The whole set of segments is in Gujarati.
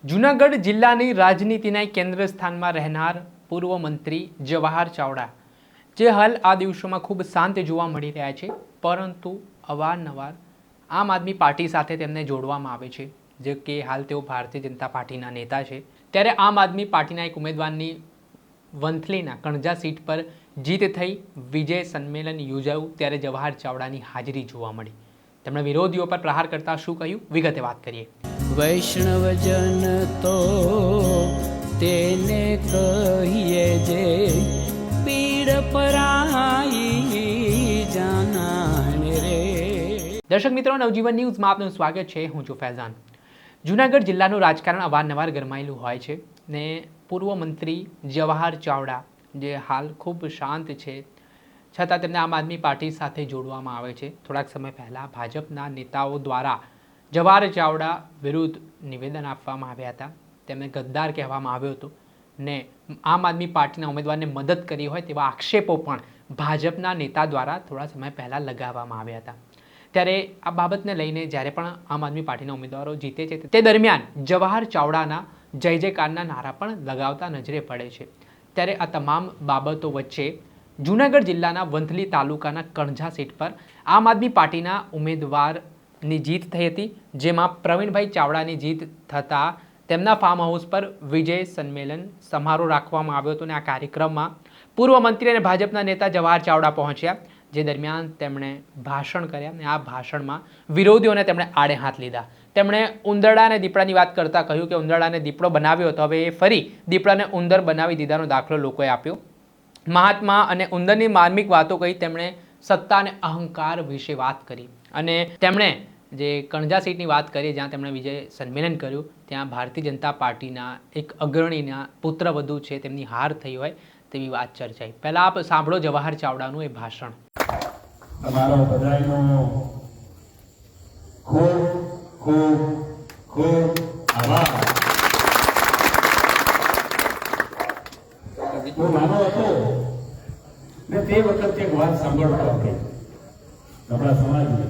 જૂનાગઢ જિલ્લાની રાજનીતિના કેન્દ્ર સ્થાનમાં રહેનાર પૂર્વ મંત્રી જવાહર ચાવડા જે હાલ આ દિવસોમાં ખૂબ શાંત જોવા મળી રહ્યા છે, પરંતુ અવારનવાર આમ આદમી પાર્ટી સાથે તેમને જોડવામાં આવે છે, જે કે હાલ તેઓ ભારતીય જનતા પાર્ટીના નેતા છે। ત્યારે આમ આદમી પાર્ટીના એક ઉમેદવારની વંથલીના કણજા સીટ પર જીત થઈ વિજય સંમેલન યોજાયું ત્યારે જવાહર ચાવડાની હાજરી જોવા મળી। તેમણે વિરોધીઓ પર પ્રહાર કરતા શું કહ્યું, વિગતે વાત કરીએ। વૈષ્ણવજન તો તેને કહીએ જે પીડ પરાઈ જાનાને રે। દર્શક મિત્રો, નવજીવન ન્યૂઝમાં આપનું સ્વાગત છે। હું છું ફૈઝાન। જૂનાગઢ જિલ્લાનું રાજકારણ અવારનવાર ગરમાયેલું હોય છે ને પૂર્વ મંત્રી જવાહર ચાવડા જે હાલ ખૂબ શાંત છે, છતાં તેમને આમ આદમી પાર્ટી સાથે જોડવામાં આવે છે। થોડાક સમય પહેલાં ભાજપના નેતાઓ દ્વારા જવાહર ચાવડા વિરુદ્ધ નિવેદન આપવામાં આવ્યા હતા। તેમને ગદ્દાર કહેવામાં આવ્યો હતો ને આમ આદમી પાર્ટીના ઉમેદવારને મદદ કરી હોય તેવા આક્ષેપો પણ ભાજપના નેતા દ્વારા થોડા સમય પહેલાં લગાવવામાં આવ્યા હતા। ત્યારે આ બાબતને લઈને જ્યારે પણ આમ આદમી પાર્ટીના ઉમેદવારો જીતે છે તે દરમિયાન જવાહર ચાવડાના જય જયકારના નારા પણ લગાવતા નજરે પડે છે। ત્યારે આ તમામ બાબતો વચ્ચે જૂનાગઢ જિલ્લાના વંથલી તાલુકાના કણજા સીટ પર આમ આદમી પાર્ટીના ઉમેદવારની જીત થઈ હતી, જેમાં પ્રવીણભાઈ ચાવડાની જીત થતાં તેમના ફાર્મ હાઉસ પર વિજય સંમેલન સમારોહ રાખવામાં આવ્યો હતો અને આ કાર્યક્રમમાં પૂર્વ મંત્રી અને ભાજપના નેતા જવાહર ચાવડા પહોંચ્યા, જે દરમિયાન તેમણે ભાષણ કર્યા અને આ ભાષણમાં વિરોધીઓને તેમણે આડે હાથ લીધા। તેમણે ઉંદરડા અને દીપડાની વાત કરતાં કહ્યું કે ઉંદરડાને દીપડો બનાવ્યો તો હવે એ ફરી દીપડાને ઉંદર બનાવી દીધાનો દાખલો લોકોએ આપ્યો। મહાત્મા અને ઉંદરની માર્મિક વાતો કહી તેમણે સત્તા અને અહંકાર વિશે વાત કરી અને તેમણે જે કણજા સીટની વાત કરી, જ્યાં તેમણે વિજય સંમેલન કર્યું, ત્યાં ભારતીય જનતા પાર્ટીના એક અગ્રણીના પુત્રવધુ છે તેમની હાર થઈ હોય તેવી વાત ચર્ચાઈ। પહેલાં આપ સાંભળો જવાહર ચાવડાનું એ ભાષણ। તમારો બધાનો ખૂબ ખૂબ ખૂબ આભાર। હું નાનો હતો ને તે વખતે એક વાત સાંભળતો હતો આપણા સમાજની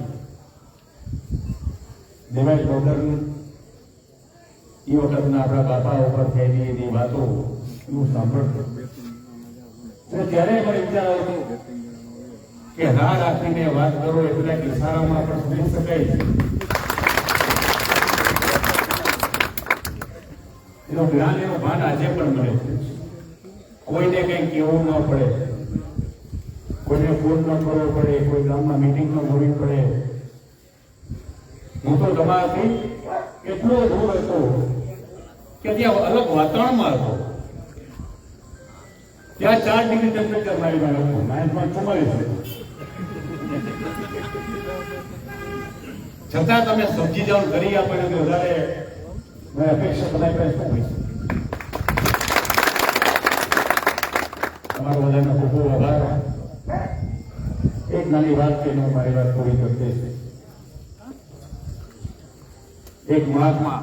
દેવાય ડોક્ટર એ વખતના આપણા બાપા ઉપર થયેલી એની વાતો હું સાંભળતો ત્યારે મને વિચાર આવતો કે રાહ રાખીને વાત કરો એ બધા કિસ્સામાં પણ સુની શકાય છે। એનું જ્ઞાન એનું ભાન આજે પણ મળે છે। કોઈને કંઈ કહેવું ન પડે, કોઈને ફોન ન કરવો પડે, કોઈ ગામમાં મિટિંગ ન હોવી પડે। હું તો તમારાથી એટલો દૂર હતો કે ત્યાં અલગ વાતાવરણમાં હતો। ત્યાં 4 ડિગ્રી ટેમ્પરેચર મારી પાસે હતું, -44 છતાં તમે સમજી જાઓ, કરી આપે તો વધારે અપેક્ષા તમારી પાસે શું હોય? તમારો બધાનો ખૂબ ખૂબ આભાર। એક નાની વાત કે હું મારી વાત પૂરી કરતે છે। એક મહાત્મા,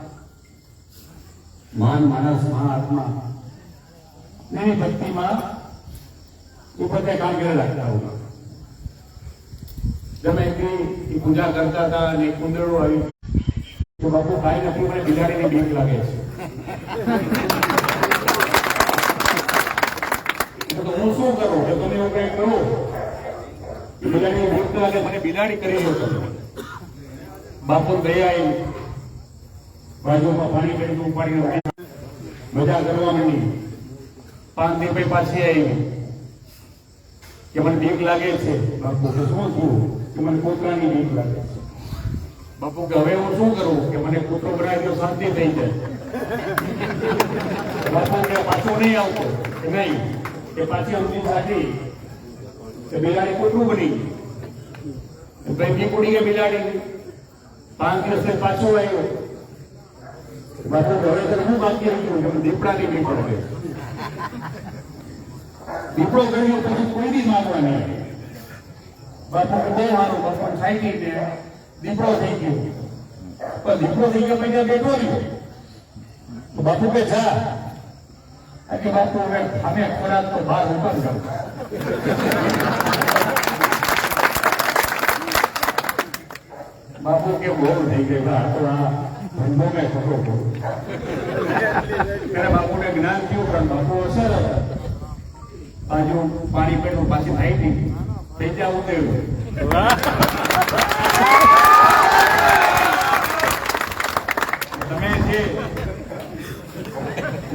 મહાન માણસ, મહાત્મા એની ભક્તિમાં એ પોતે કામ કરી રાખતા હતા। તમે એ પૂજા કરતા હતા અને એક કુંદડું આવ્યું તો બાપુ કાંઈ નથી, મને બિલાડીની બીક લાગે છે। તો હું શું કરું કે તમે એવું કંઈ કરો કે બિલાડીની બીક લાગે, મને બિલાડી કરી લો તમે। બાપુ દયા આવી, બાજુમાં પાણી કરી ઉપાડીને મજા કરવા માંડી। 5 દિવસ પછી પાછી આવી કે મને બીક લાગે છે। બાપુ કે શું થયું? કે મને કૂતરાની બીક લાગે છે। બાપુ કે હવે હું શું કરું? કે મને કૂતરો બનાવી તો શાંતિ થઈ જાય। બાપુ કે પાછું નહીં આવતો કે નહીં, કે પાછી અમથી સાચી કે બિલાડી કૂતરું બની ગઈ, બીક ઉડી ગઈ બિલાડી। 5 દિવસ પાછો આવ્યો। બાપુ હવે હું બાકી રહ્યું કે દીપડાની બીક પડે। દીપડો કર્યો પછી કોઈ બી માનવા નહીં। બાપુ બહુ સારું, બાપુ સાયકી ને દીપડો થઈ ગયો, પણ દીપડો થઈ ગયો પછી બેઠો રહ્યો તો બાપુ કે જા કે બાપુ હવે અમે ખોરાક તો બહાર ઉપર જાવ। બાપુ કે બહુ થઈ ગઈ, તો આ ધંધો મેં ખોટો ત્યારે બાપુને જ્ઞાન થયું પણ બાપુ અસર બાજુ પાણી પેટનું પાછી થાય હતી થઈ ત્યાં ઉતર્યું તમે જે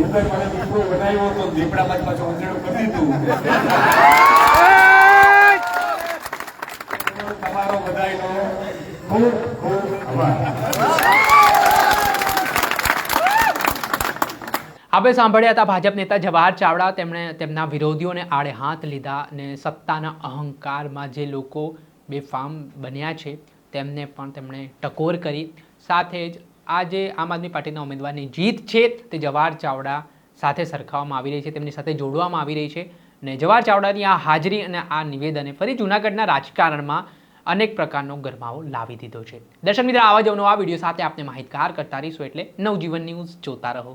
ઉંદર મને દીપડો બનાવ્યો તો દીપડામાં જ પાછું ઉંદરડું કરી દીધું તમારો બધાયનો ખૂબ ખૂબ આભાર. આપણે સાંભળ્યા હતા ભાજપ નેતા જવાહર ચાવડા. તેમણે તેમના વિરોધીઓને આડે હાથ લીધા અને સત્તાના અહંકારમાં જે લોકો બેફામ બન્યા છે તેમને પણ તેમણે ટકોર કરી. સાથે જ આ જે આમ આદમી પાર્ટીના ઉમેદવારની જીત છે તે જવાહર ચાવડા સાથે સરખાવવામાં આવી રહી છે, તેમની સાથે જોડવામાં આવી રહી છે. અને જવાહર ચાવડાની આ હાજરી અને આ નિવેદને ફરી જૂનાગઢના રાજકારણમાં અનેક પ્રકારનો ગરમાવો લાવી દીધો છે. દર્શક મિત્રો, આવા જ અવનવા વિડીયો સાથે આપને માહિતગાર કરતા રહીશું, એટલે નવજીવન ન્યૂઝ જોતા રહો.